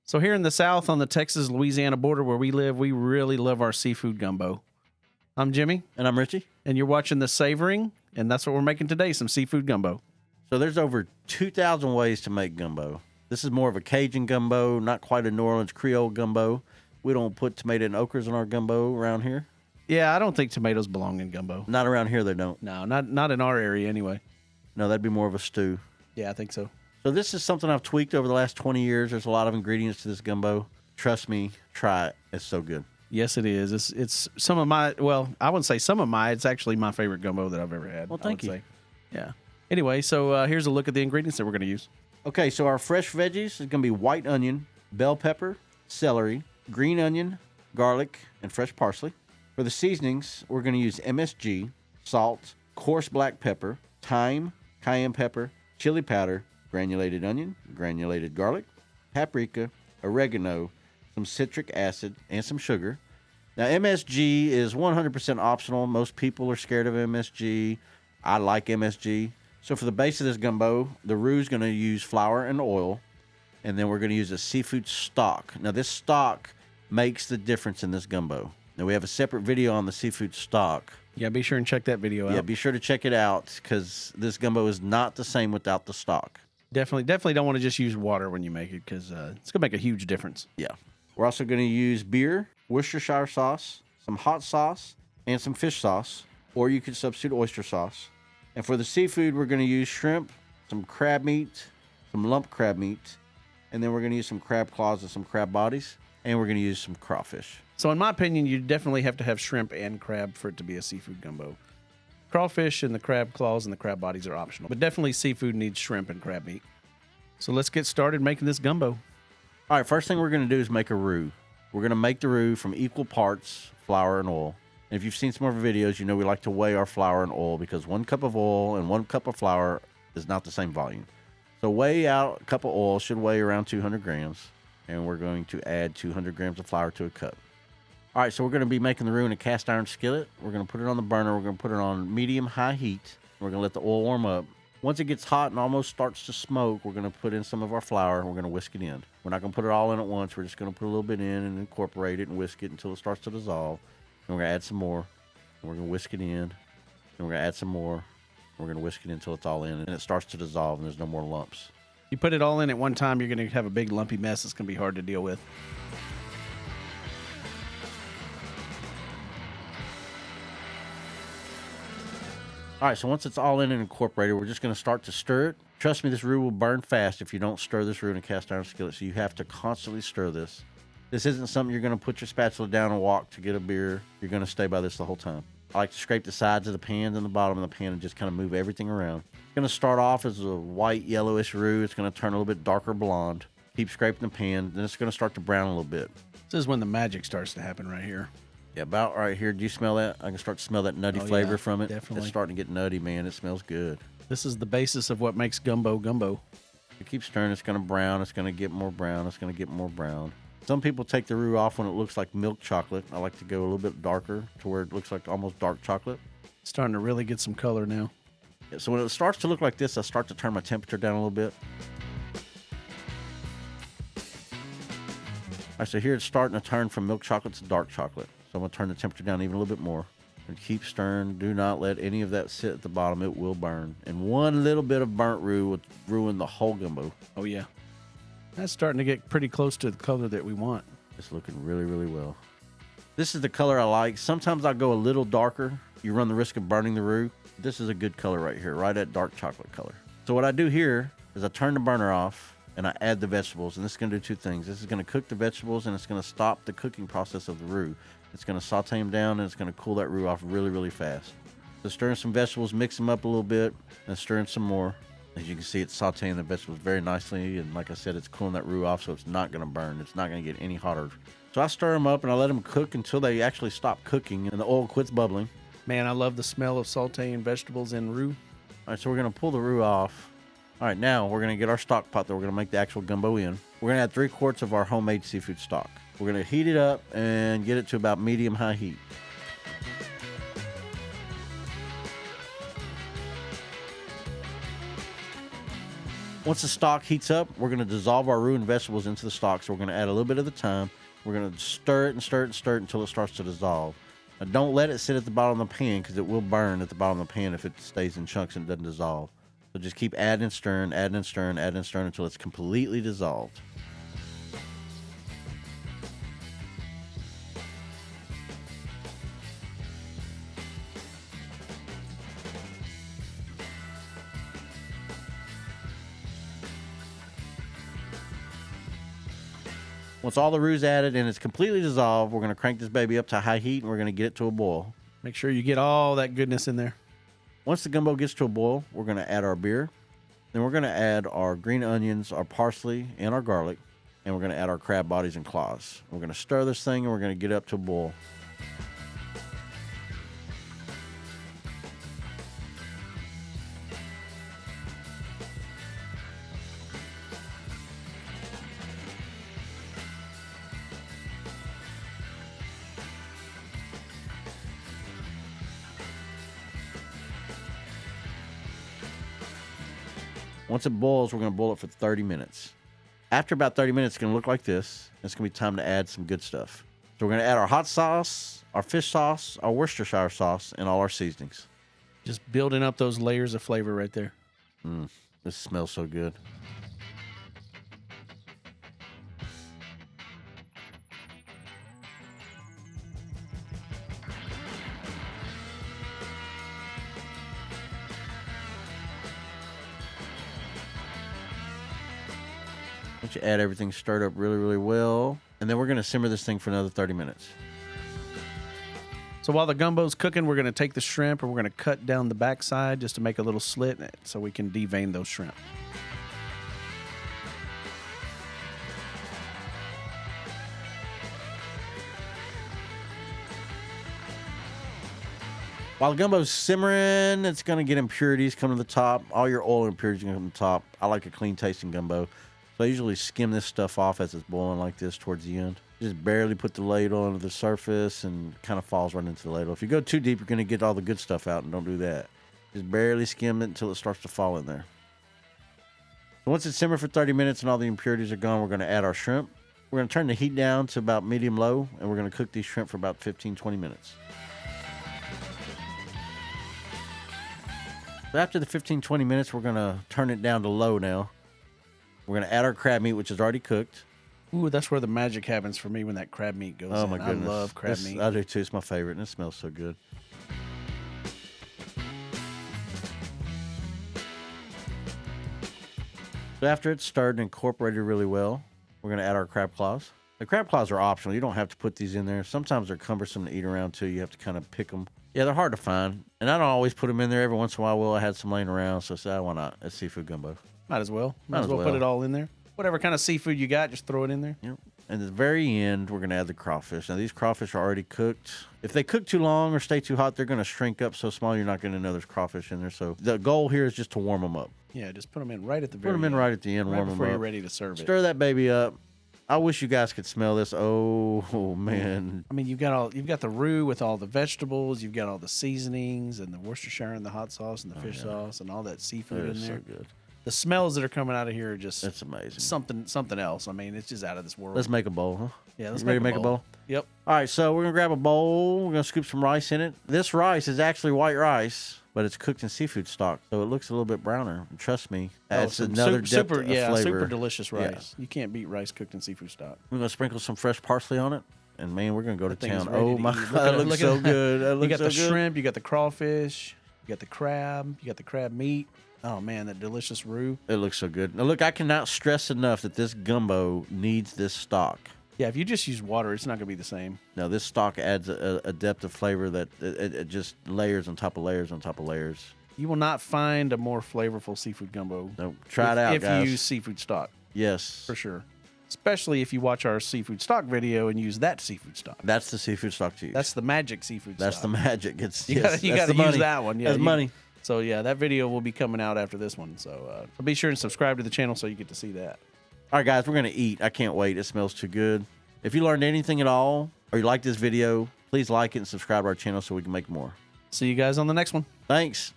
So here in the South on the Texas-Louisiana border where we live, we really love our seafood gumbo. I'm Jimmy. And I'm Richie. And you're watching The Savoring, and that's what we're making today, some seafood gumbo. So there's over 2,000 ways to make gumbo. This is more of a Cajun gumbo, not quite a New Orleans Creole gumbo. We don't put tomato and okras in our gumbo around here. Yeah, I don't think tomatoes belong in gumbo. Not around here, they don't. No, not in our area anyway. No, that'd be more of a stew. Yeah, I think so. So this is something I've tweaked over the last 20 years. There's a lot of ingredients to this gumbo. Trust me, try it. It's so good. Yes, it is. It's some of my, well, I wouldn't say some of my, it's actually my favorite gumbo that I've ever had. Well, thank you. Say. Yeah. Anyway, so here's a look at the ingredients that we're going to use. Okay, so our fresh veggies is going to be white onion, bell pepper, celery, green onion, garlic, and fresh parsley. For the seasonings, we're going to use MSG, salt, coarse black pepper, thyme, cayenne pepper, chili powder, granulated onion, granulated garlic, paprika, oregano, some citric acid, and some sugar. Now, MSG is 100% optional. Most people are scared of MSG. I like MSG. So for the base of this gumbo, the roux is going to use flour and oil, and then we're going to use a seafood stock. Now, this stock makes the difference in this gumbo. Now, we have a separate video on the seafood stock. Yeah, be sure and check that video out. Yeah, be sure to check it out because this gumbo is not the same without the stock. Definitely don't want to just use water when you make it because it's going to make a huge difference. Yeah. We're also going to use beer, Worcestershire sauce, some hot sauce, and some fish sauce, or you could substitute oyster sauce. And for the seafood, we're going to use shrimp, some crab meat, some lump crab meat, and then we're going to use some crab claws and some crab bodies, and we're going to use some crawfish. So in my opinion, you definitely have to have shrimp and crab for it to be a seafood gumbo. Crawfish and the crab claws and the crab bodies are optional, but definitely seafood needs shrimp and crab meat. So let's get started making this gumbo. All right, first thing we're going to do is make a roux. We're going to make the roux from equal parts flour and oil. And if you've seen some of our videos, you know we like to weigh our flour and oil because 1 cup of oil and 1 cup of flour is not the same volume. So weigh out a cup of oil, should weigh around 200 grams. And we're going to add 200 grams of flour to a cup. All right, so we're going to be making the roux in a cast iron skillet. We're going to put it on the burner. We're going to put it on medium-high heat. We're going to let the oil warm up. Once it gets hot and almost starts to smoke, we're going to put in some of our flour. We're going to whisk it in. We're not going to put it all in at once. We're just going to put a little bit in and incorporate it and whisk it until it starts to dissolve. And we're going to add some more. And we're going to whisk it in. And we're going to add some more. And we're going to whisk it until it's all in and it starts to dissolve and there's no more lumps. You put it all in at one time, you're going to have a big lumpy mess. It's going to be hard to deal with. All right, so once it's all in and incorporated, we're just going to start to stir it. Trust me, this roux will burn fast if you don't stir this roux in a cast iron skillet, so you have to constantly stir this. This isn't something you're going to put your spatula down and walk to get a beer. You're going to stay by this the whole time. I like to scrape the sides of the pan and the bottom of the pan and just kind of move everything around. It's going to start off as a white, yellowish roux. It's going to turn a little bit darker blonde. Keep scraping the pan. Then it's going to start to brown a little bit. This is when the magic starts to happen right here. Yeah, about right here. Do you smell that? I can start to smell that nutty flavor from it. Definitely. It's starting to get nutty, man. It smells good. This is the basis of what makes gumbo gumbo. You keep stirring. It's going to brown. It's going to get more brown. It's going to get more brown. Some people take the roux off when it looks like milk chocolate. I like to go a little bit darker to where it looks like almost dark chocolate. It's starting to really get some color now. Yeah, so when it starts to look like this, I start to turn my temperature down a little bit. All right, so here it's starting to turn from milk chocolate to dark chocolate. So I'm going to turn the temperature down even a little bit more. And keep stirring. Do not let any of that sit at the bottom. It will burn. And one little bit of burnt roux will ruin the whole gumbo. Oh, yeah. That's starting to get pretty close to the color that we want. It's looking really, really well. This is the color I like. Sometimes I'll go a little darker. You run the risk of burning the roux. This is a good color right here, right at dark chocolate color. So what I do here is I turn the burner off and I add the vegetables. And this is going to do two things. This is going to cook the vegetables and it's going to stop the cooking process of the roux. It's going to saute them down and it's going to cool that roux off really, really fast. So stirring some vegetables, mix them up a little bit, and stirring some more. As you can see, it's sauteing the vegetables very nicely. And like I said, it's cooling that roux off so it's not going to burn. It's not going to get any hotter. So I stir them up and I let them cook until they actually stop cooking and the oil quits bubbling. Man, I love the smell of sauteing vegetables in roux. All right, so we're going to pull the roux off. All right, now we're going to get our stock pot that we're going to make the actual gumbo in. We're going to add 3 quarts of our homemade seafood stock. We're going to heat it up and get it to about medium-high heat. Once the stock heats up, we're going to dissolve our roux and vegetables into the stock. So we're going to add a little bit of the thyme. We're going to stir it and stir it and stir it until it starts to dissolve. Now, don't let it sit at the bottom of the pan because it will burn at the bottom of the pan if it stays in chunks and doesn't dissolve. So just keep adding and stirring, adding and stirring, adding and stirring until it's completely dissolved. Once all the roux added and it's completely dissolved, we're going to crank this baby up to high heat and we're going to get it to a boil. Make sure you get all that goodness in there. Once the gumbo gets to a boil, we're going to add our beer. Then we're going to add our green onions, our parsley, and our garlic. And we're going to add our crab bodies and claws. We're going to stir this thing and we're going to get it up to a boil. Once it boils, we're going to boil it for 30 minutes. After about 30 minutes, it's going to look like this. It's going to be time to add some good stuff. So we're going to add our hot sauce, our fish sauce, our Worcestershire sauce, and all our seasonings. Just building up those layers of flavor right there. This smells so good. Once you add everything stirred up really, really well, and then we're going to simmer this thing for another 30 minutes. So while the gumbo's cooking, we're going to take the shrimp and we're going to cut down the backside just to make a little slit in it so we can devein those shrimp. While the gumbo's simmering, it's going to get impurities come to the top. All your oil impurities are going to come to the top. I like a clean tasting gumbo. So I usually skim this stuff off as it's boiling like this towards the end. Just barely put the ladle onto the surface and kind of falls right into the ladle. If you go too deep, you're going to get all the good stuff out, and don't do that. Just barely skim it until it starts to fall in there. So once it's simmered for 30 minutes and all the impurities are gone, we're going to add our shrimp. We're going to turn the heat down to about medium-low, and we're going to cook these shrimp for about 15-20 minutes. So after the 15-20 minutes, we're going to turn it down to low now. We're going to add our crab meat, which is already cooked. Ooh, that's where the magic happens for me when that crab meat goes in. Oh, my goodness. I love crab meat. I do, too. It's my favorite, and it smells so good. So after it's stirred and incorporated really well, we're going to add our crab claws. The crab claws are optional. You don't have to put these in there. Sometimes they're cumbersome to eat around, too. You have to kind of pick them. Yeah, they're hard to find. And I don't always put them in there. Every once in a while, I had some laying around, so I said, why not? It's seafood gumbo. Might as well. Might as well put it all in there. Whatever kind of seafood you got, just throw it in there. Yep. And at the very end, we're going to add the crawfish. Now, these crawfish are already cooked. If they cook too long or stay too hot, they're going to shrink up so small you're not going to know there's crawfish in there. So the goal here is just to warm them up. Yeah, just put them in right at the very end. Put them in right at the end, warm them up. Before you're ready to serve it. Stir that baby up. I wish you guys could smell this. Oh man. I mean, you've got the roux with all the vegetables, you've got all the seasonings and the Worcestershire and the hot sauce and the fish sauce and all that seafood in there. So good. The smells that are coming out of here are just it's amazing. Something else. I mean, it's just out of this world. Let's make a bowl, huh? Yeah, let's ready to make a bowl. Yep. All right, so we're gonna grab a bowl. We're gonna scoop some rice in it. This rice is actually white rice, but it's cooked in seafood stock, so it looks a little bit browner. And trust me, that's another depth of flavor. Super delicious rice. Yeah. You can't beat rice cooked in seafood stock. We're gonna sprinkle some fresh parsley on it, and man, we're gonna go to town. Oh my God, that looks so good. You got the shrimp, you got the crawfish, you got the crab, you got the crab meat. Oh man, that delicious roux. It looks so good. Now look, I cannot stress enough that this gumbo needs this stock. Yeah, if you just use water, it's not going to be the same. No, this stock adds a depth of flavor that it just layers on top of layers on top of layers. You will not find a more flavorful seafood gumbo. No, try it out, guys. If you use seafood stock. Yes. For sure. Especially if you watch our seafood stock video and use that seafood stock. That's the seafood stock to use. That's the magic seafood stock. That's the magic. You got to use that one. Yeah, that's money. So, yeah, that video will be coming out after this one. So, be sure and subscribe to the channel so you get to see that. All right, guys, we're going to eat. I can't wait. It smells too good. If you learned anything at all or you like this video, please like it and subscribe to our channel so we can make more. See you guys on the next one. Thanks.